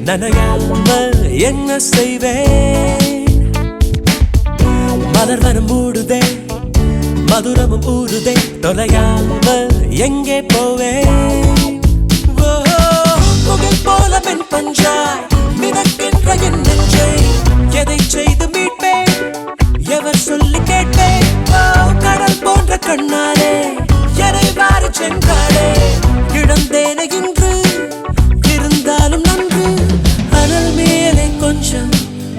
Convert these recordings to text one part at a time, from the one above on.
நனையாமல் என்ன செய்வேன்? மலர் வனம் மூடுதே, மதுரமும் ஊறுதே, தொலையாமல் எங்கே போவேன்? முகில் போல மென் பஞ்சாய் மிதக்கின்ற என் நெஞ்சை எதை செய்து மீட்பேன்? எவர் சொல்லி கேட்பேன்? கடல் போன்ற கண்ணாலே எரை வாரி சென்றாளே, இழந்தேனே இன்று இருந்தாலும் நன்று. அனல் மேலே கொஞ்சம்,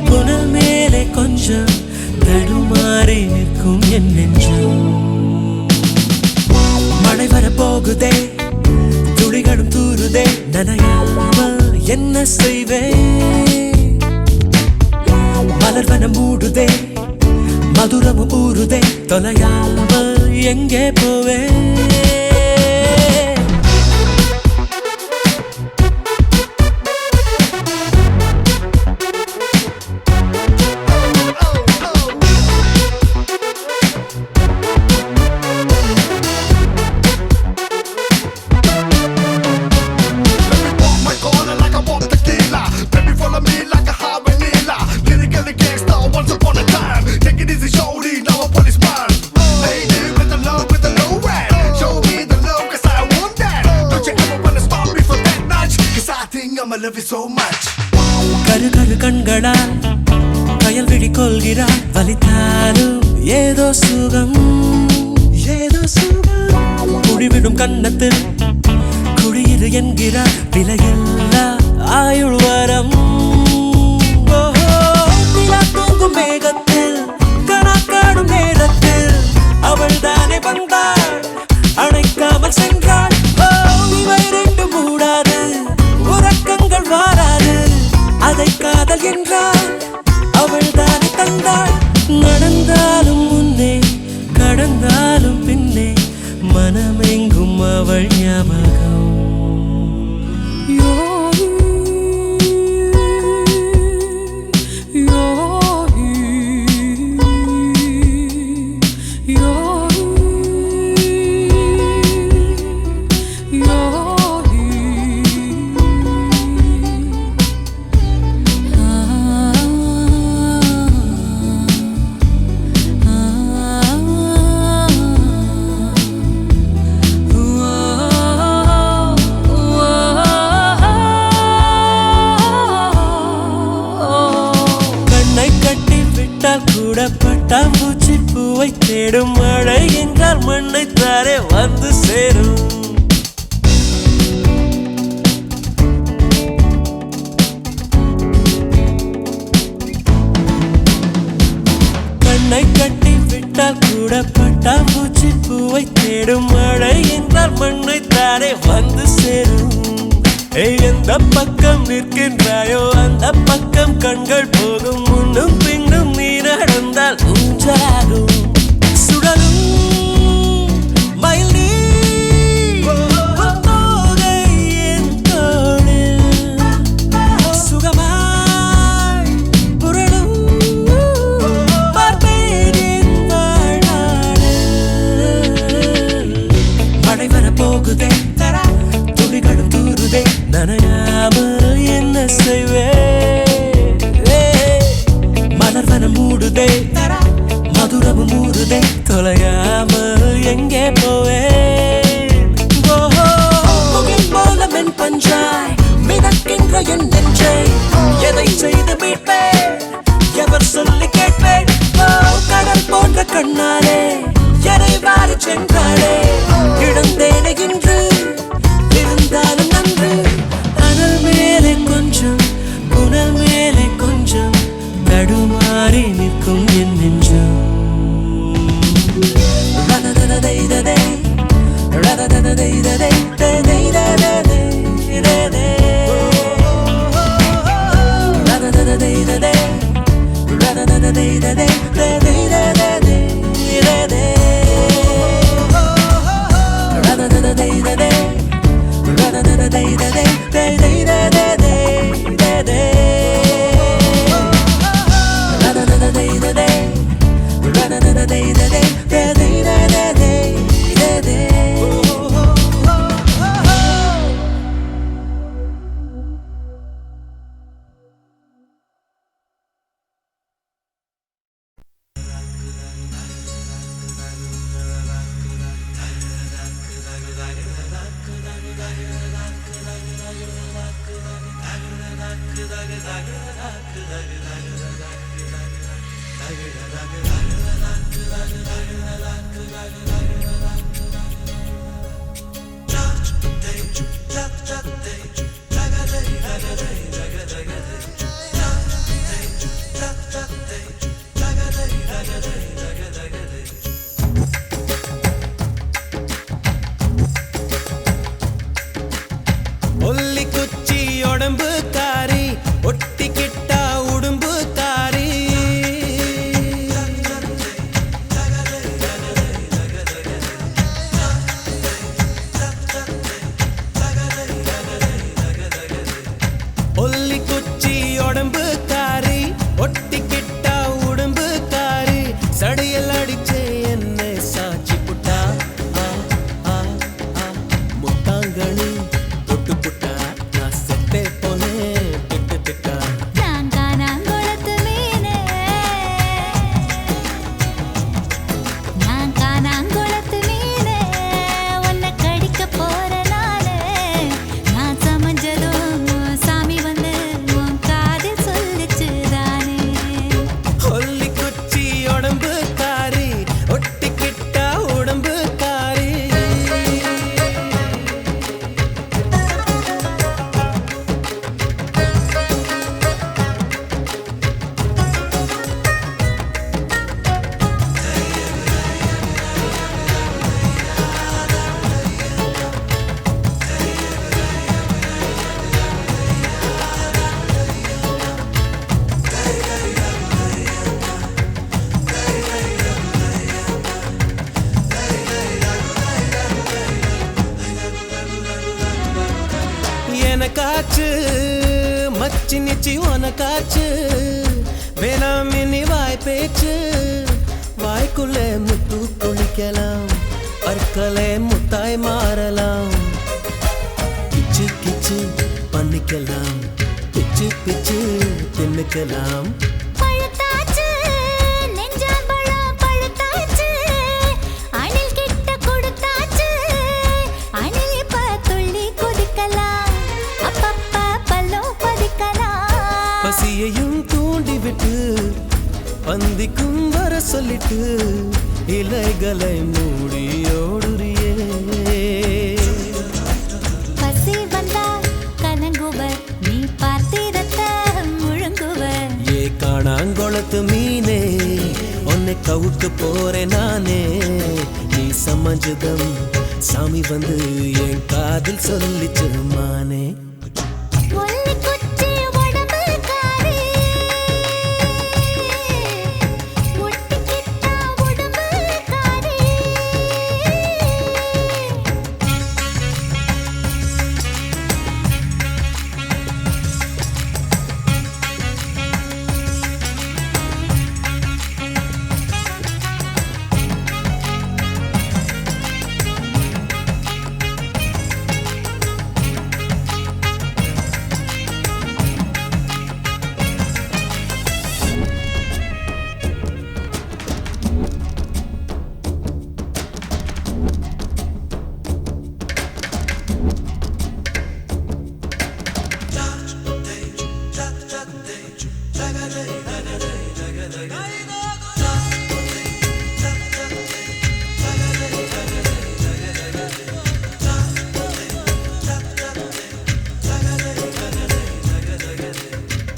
புனல் மேலே கொஞ்சம், தடுமாறி நிற்கும் என் நெஞ்சம். மழை வர போகுதே, துளிகளும் தூறுதே, நனையாமல் என்ன செய்வேன்? மலர் வனம் மூடுதே, மதுரமும் ஊறுதே, தொலையாமல் எங்கே போவேன்? கரு கரு கண்களால் கயல் விழி கொள்கிறாள், வலித்தாலும் ஏதோ சுகம், ஏதோ சுகம். குடிவிடும் கன்னத்தில் குடியிரு என்கிறாள், விலையில்லா ஆயுள் வரம். தூங்கும் மேகத்தில் கணக்காடும் நேரத்தில் அவள் தானே வந்தாள், அணைக்காமல் சென்றாள். இவை ரெண்டு மூடாது, உறக்கங்கள் வாராது, அதை காதல் என்றால் அவள் தானே தந்தாள். நடந்தாலும் முன்னே, கடந்தாலும் பின்னே, மனமெங்கும் அவள் ஞாபகம். பட்டாம்பூச்சி பூவை தேடும், மழை என்றால் மண்ணை தாரே வந்து சேரும். கண்ணை கட்டி விட்டால் கூட பட்டாம்பூச்சி பூவை தேடும், மழை என்றால் மண்ணை தாரே வந்து சேரும். எந்த பக்கம் நிற்கின்றாயோ அந்த பக்கம் கண்கள் போகும், முன்னும் பின்னும் நீ நடந்தால் ஊஞ்சாகும். சுடலும் மயில் நீ தோகை என் தோளில் சுகமாய் புரளும், பார்ப்பேன் என் வாழ்நாளில். மழை வர போகுதே, துளிகளும் தூறுதே, நனையாமல் என்ன செய்வேன்? மலர் வனம் மூடுதே, மதுரமும் ஊறுதே, தொலையாமல் எங்கே போவேன்? முகில் போல மென் பஞ்சாய் மிதக்கின்ற என் நெஞ்சை எதை செய்து மீட்பேன்? எவர் சொல்லி கேட்பேன்? கடல் போன்ற கண்ணாலே எரை வாரி சென்றாளே, இழந்தேனே இன்று இருந்தாலும் நன்று. அனல் மேலே கொஞ்சம், புனல் மேலே கொஞ்சம், தடுமாறி நிற்கும் என் நெஞ்சம். ரததததைததை, ரததததைததை, ததைதததை, ரததததைததை, ரததததைததை, ததைதததை, ரததததைததை, ரததததைததை, ததைதததை, ஒல்லி குச்சி உடம்பு காரி ஒட்டிக்கிட்டா உடும்பு காரி ஒல்லி குச்சி உடம்பு காரி ஒட்டிக்கிட்டா உடம்பு காரி சடையல் அடிச்சே என்ன சாட்சி புட்டா முட்டாங்கணி தொட்டு புட்டா நான் செத்தே போனேன் திட்டு திட்டா ஒல்லி குச்சி உடம்பு காரி ஒட்டிக்கிட்டா உடம்பு காரி எனக்காச்சு மச்சி நிச்சி உனக்காச்சு வேணாம் இனி வாய் பேச்சு வாய்க்குள்ளே முத்து குளிக்கலாம் பற்களே முத்தாய் மாறலாம் கிச்சு கிச்சு பண்ணிக்கலாம் பிச்சு பிச்சு தின்னுக்கலாம் பசியையும் தூண்டிவிட்டு பந்திக்கும் வர சொல்லிட்டு இலைகளை மூடி ஓடுறியே பசி வந்தால் கலங்குவர் நீ பார்த்திரத்த முழுங்குவர் ஏ காணாங்கொளத்து மீனே உன்னை கவுக்க போறேன் நானே நீ சமஞ்சதம் சாமி வந்து என் காதில் சொல்லிச்சு மானே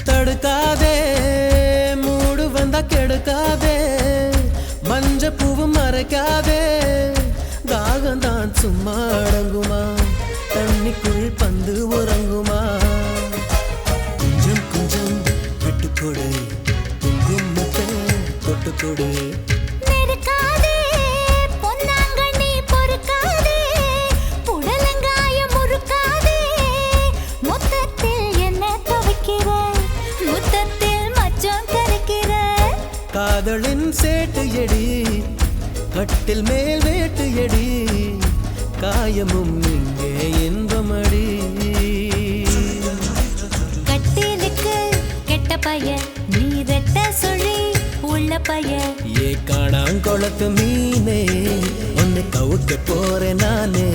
தடுக்காதே மூடு வந்தா கெடுக்காதே மஞ்ச பூவு மறைக்காதே தாகந்தான் சும்மா அடங்குமா தண்ணிக்குள் பந்து உறங்குமா கொஞ்சம் கொஞ்சம் விட்டுக்கொடு குங்குமத்தை தொட்டுக்கொடு காதலின் சேட்டு எடி கட்டில் மேல் வேட்டு எடி காயமும் இங்கே இன்பமடி கட்டிலுக்கு கெட்ட பைய நீ ரெட்ட சொல்லி உள்ள பைய ஏ காணாங்கொளத்து மீனே உன்னை கவுக்க போறேன் நானே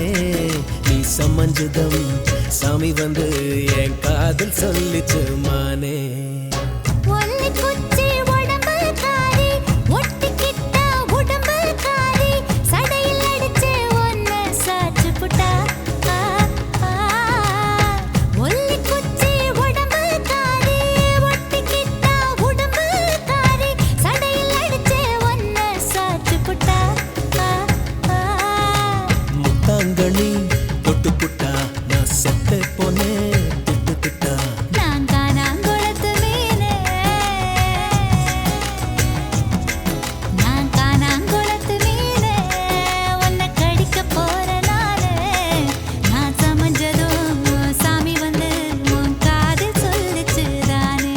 நீ சமஞ்சதம் சாமி வந்து என் காதல் சொல்லிச்சு மானே ஒல்லி குச்சி உடம்பு காரி ஒட்டிக்கிட்ட உடம்பு காரி சடையில் அடிச்சு ஒன்ன சாச்சு புட்டா ஒல்லி குச்சி உடம்பு காரி ஒட்டிக்கிட்ட உடம்பு காரி சடையில் அடிச்சு ஒன்ன சாச்சு புட்டா முத்தாங்கனி பொட்டு புட்டா நான் செத்து போனேன் திட்டு திட்டா நான் காணாங்குளத்து மீனே நான் காணாங்குளத்து மீனே உன்னை கடிக்க போற நானே நான் சமஞ்சதும் சாமி வந்து உன் காதில் சொல்லிச்சு தானே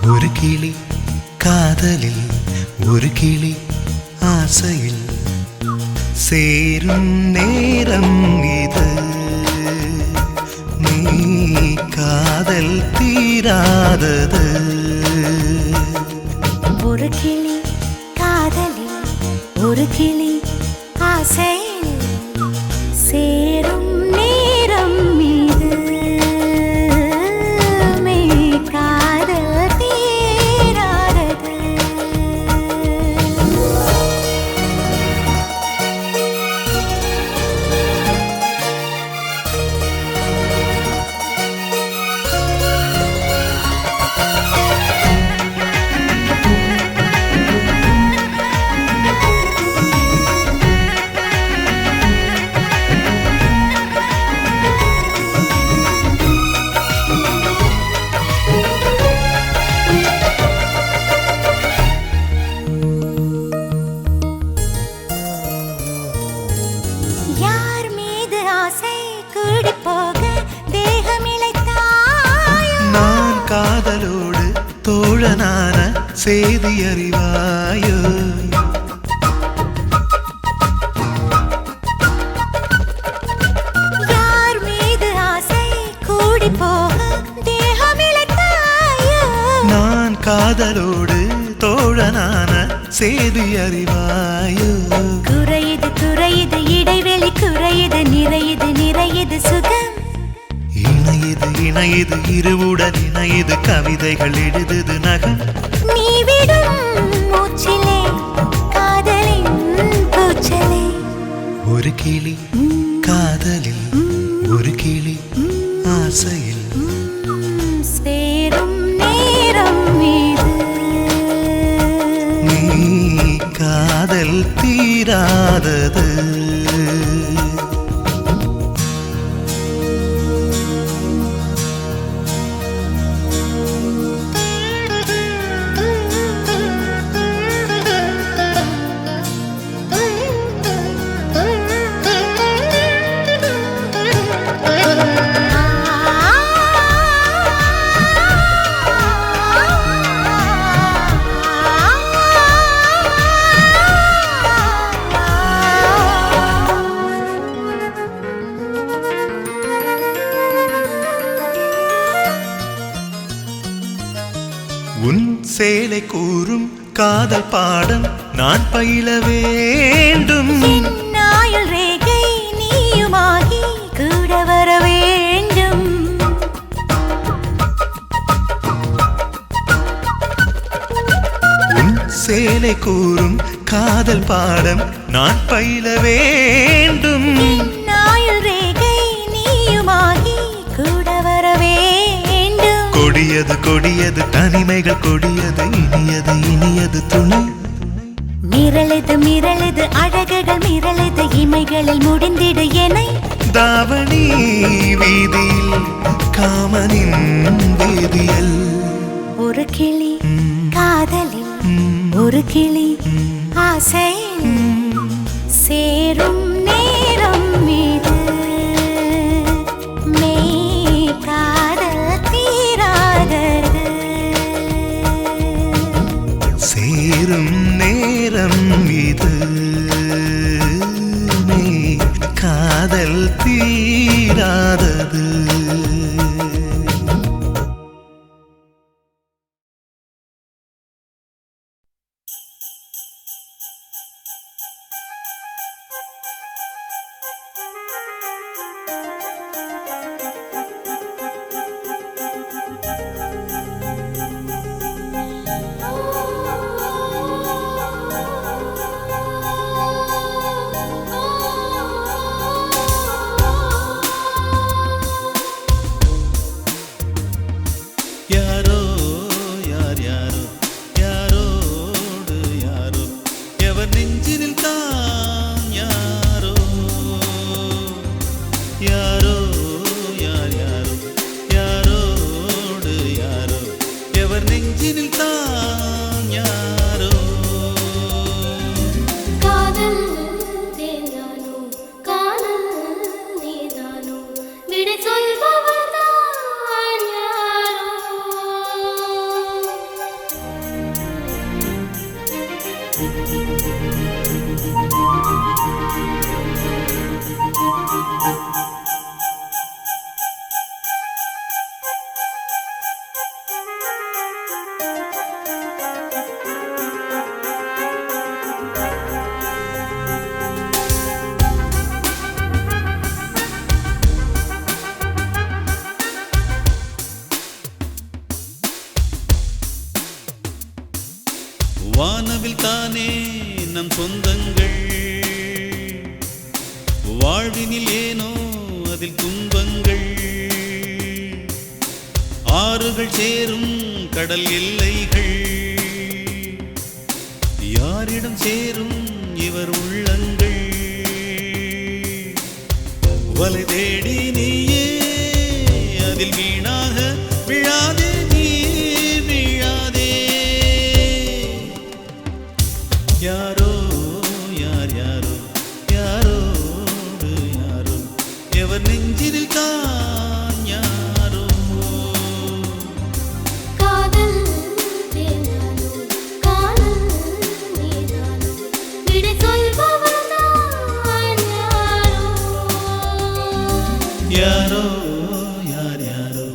ஒரு கிளி காதலில் ஒரு கிளி ஆசையில் சேரும் நேரம் இது நீ காதல் தீராதது ஒரு கிளி காதலில் ஒரு கிளி ஆசையில் சேரும் நேரம் இது மெய் காதல் தீராதது யார் மீது ஆசை கூடி போக தேகம் இளைத்தாயோ நான் காதலோடு தோழனான செய்தி அறிவாயோ யார் மீது ஆசை கூடி போக தேகம் இளைத்தாயோ நான் காதலோடு தோழனான செய்தி அறிவாயோ குறையுது குறையுது இடைவெளி குறையுது நிறையுது நிறையுது சுகம் இணையுது இணையுது இருவுடன் இணையுது கவிதைகள் எழுதுது நகம் நீ விடும் மூச்சிலே காதலின் கூச்சலே ஒரு கிளி காதலில் ஒரு கிளி ஆசையில் சேரும் நேரம் இது நீ காதல் தீராதது உன் சேலை கூறும் காதல் பாடம் நான் பயில வேண்டும் நாயுள் ரேகை நீயுமாகி கூட வர வேண்டும் உன் சேலை கூறும் காதல் பாடம் நான் பயில வேண்டும் நாயுள் ரேகை நீயுமாகி கூட வர வேண்டும் கொடியது கொடியது தனிமைகள் கொடியது இனியது இனியது துணை மிரளது மிரளது அழகுகள் மிரளது இமைகளில் முடிந்திடு எனை தாவணி வீதியில் காமனின் வேதியல் ஒரு கிளி காதலில் ஒரு கிளி ஆசையில் சேரும் நேரம் இது மெய் காதல் தீராதது சேரும் நேரம் இது மெய் காதல் தீராதது. யாரோ யார் யாரோ யாரோடு யாரோ எவர் நெஞ்சினில் தான் யாரோ யாரோ யார் யாரோ யாரோடு யாரோ எவர் நெஞ்சினில் தான் யாரோ. காதல் தேனானோ காதல் நீதானோ விடை சொல்பவர்தான் யாரோ. வானவில் தானே நம் சொந்தங்கள் வாழ்வினில் ஏனோ அதில் துன்பங்கள் ஆறுகள் சேரும் கடல் எல்லைகள் யாரிடம் சேரும் இவர் உள்ளங்கள் வலை தேடி நீயே அதில் வீணாக விழாதே நீ விழாதே. யாரோ யார் யாரோ யாரோடு யாரோ எவர் நெஞ்சினில் தான் யாரோ. காதல் தேனானோ காதல் நீதானோ விடை சொல்பவர்தான் யாரோ. யாரோ யார் யாரோ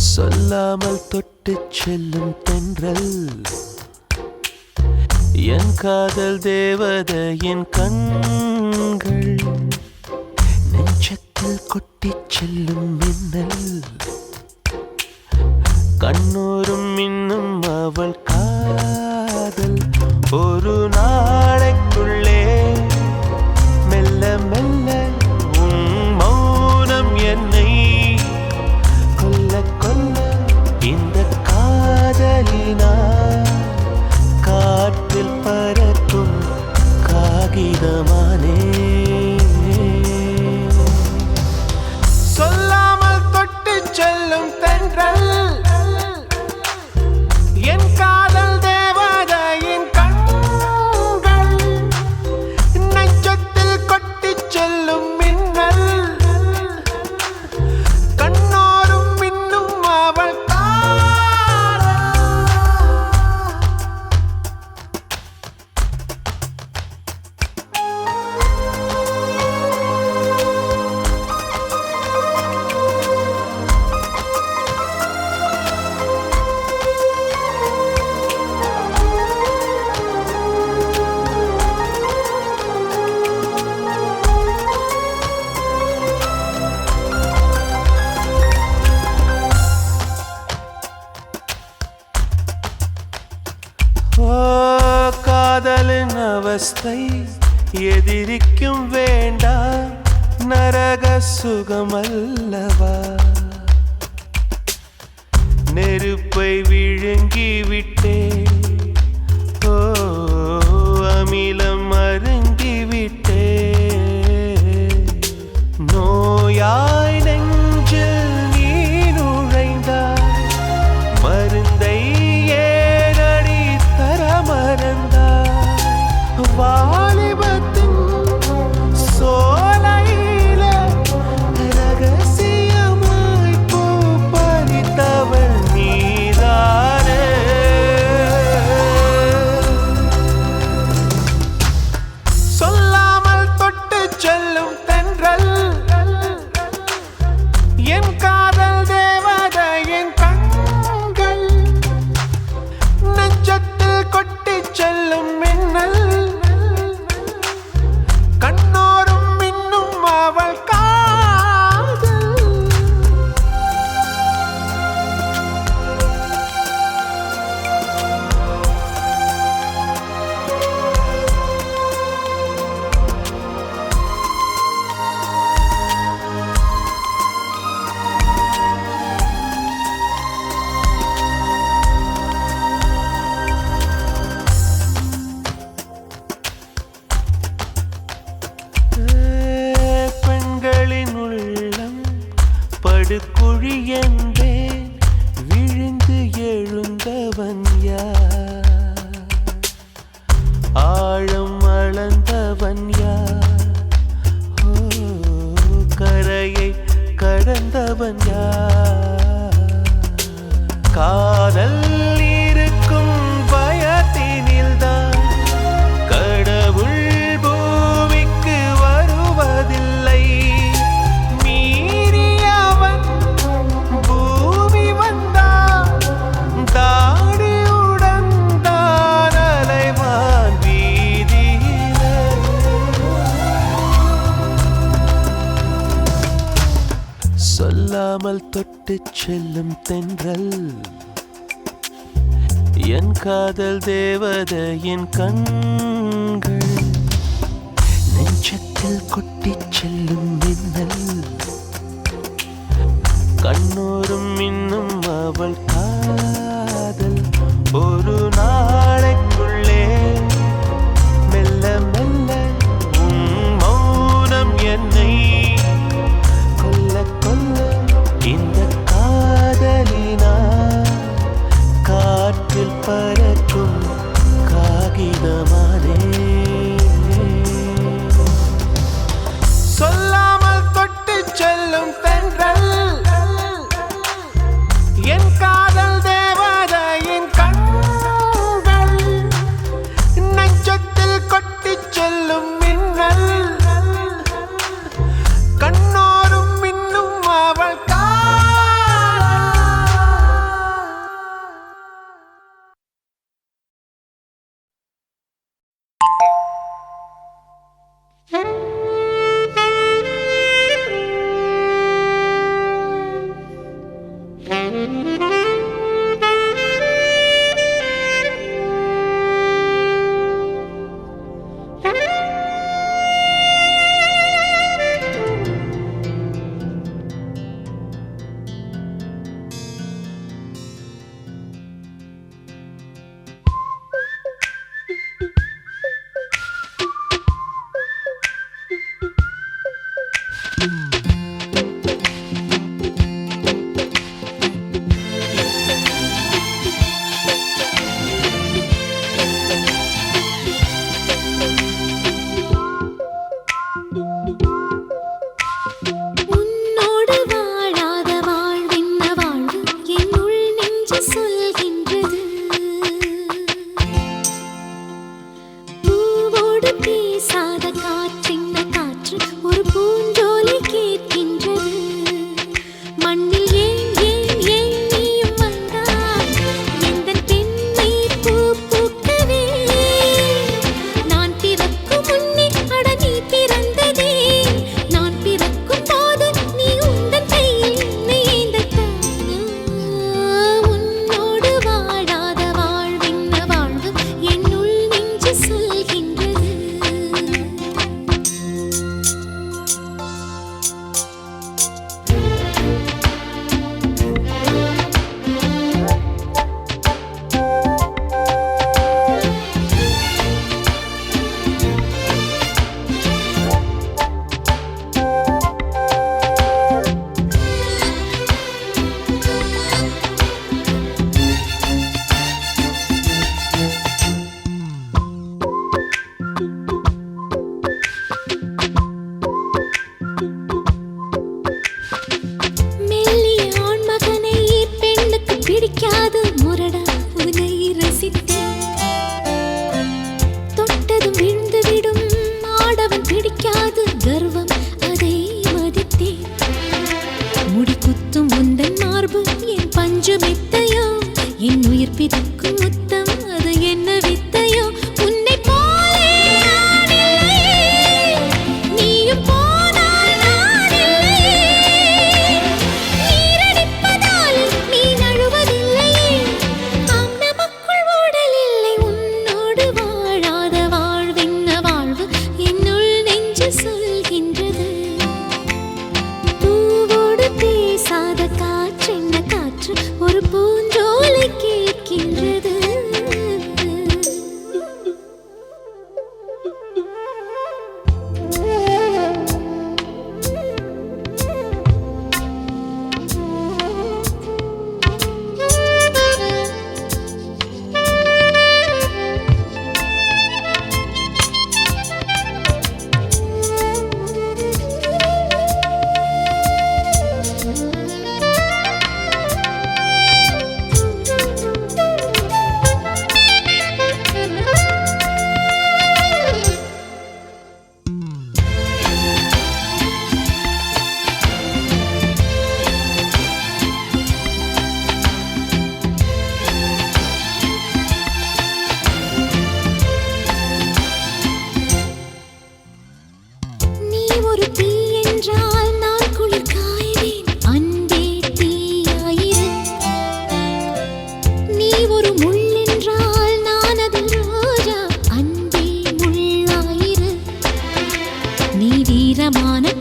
சொல்லாமல் தொட்டு செல்லும் தென்றல் என் காதல் தேவதையின் கண்கள் நெஞ்சத்தில் கொட்டிச் செல்லும் மின்னல் கண்ணோரும் இன்னும் அவள் காதல் ஒரு நாளைக்குள்ளே மெல்ல மெல்ல உன் மௌனம் என்னை கொல்ல கொல்ல இந்த காதலினால் காற்றில் பறக்கும் காகிதமானே சிரிக்கும் வேண்டாம் நரக சுகமல்லவா நெருப்பை விழுங்கி விட்டே ஓ அமிலம் அருங்கி விட்டே நோயாய் நெஞ்சில் நீ நுழைந்தாய் மருந்தை ஏனடி தர மறந்தாய் வாலிபத்தின் சோலையில ரகசியமாய் பூ பறித்தவள் நீதானே சொல்லாமல் தொட்டு செல்லும் தென்றல் என் காதல் தேவதையின் கண்கள் நெஞ்சத்தில் கொட்டி செல்லும் மின்னல் கண்ணோரும் இன்னும் அவள் காதல் பெண்களின் உள்ளம் படுகுழி என்றேன் விழுந்து எழுந்தவன் யார் ஆழம் அளந்தவன் யார் ஓ கரையை கடந்தவன் யார் காதல் இருக்கும் பயத்தினில்தான் கடவுள் பூமிக்கு வருவதில்லை மீறியவன் பூமி வந்தான் தாடியுடன் தான் அலைவான் வீதியிலே சொல்லாமல் தொட்டு செல்லும் தென்றல் என் காதல் தேவதையின் கண்கள் நெஞ்சத்தில் கொட்டிச் செல்லும் மின்னல் கண்ணோரும் இன்னும் அவள் காதல் ஒரு நாளைக்குள்ளே மெல்ல மெல்ல உன் மௌனம் என்னை கொல்ல கொல்ல இந்த காதலினால் காற்றில் பறக்கும் காகிதமானே சொல்லாமல் தொட்டு செல்லும் தென்றல் என் காதல் ஒரு தீ என்றால் நான் குளிர் காய்வேன். அன்பே தீயாயிரு. நீ ஒரு முள் என்றால் நான் அதில் ரோஜா. அன்பே முள்ளாயிரு. நீ வீரமான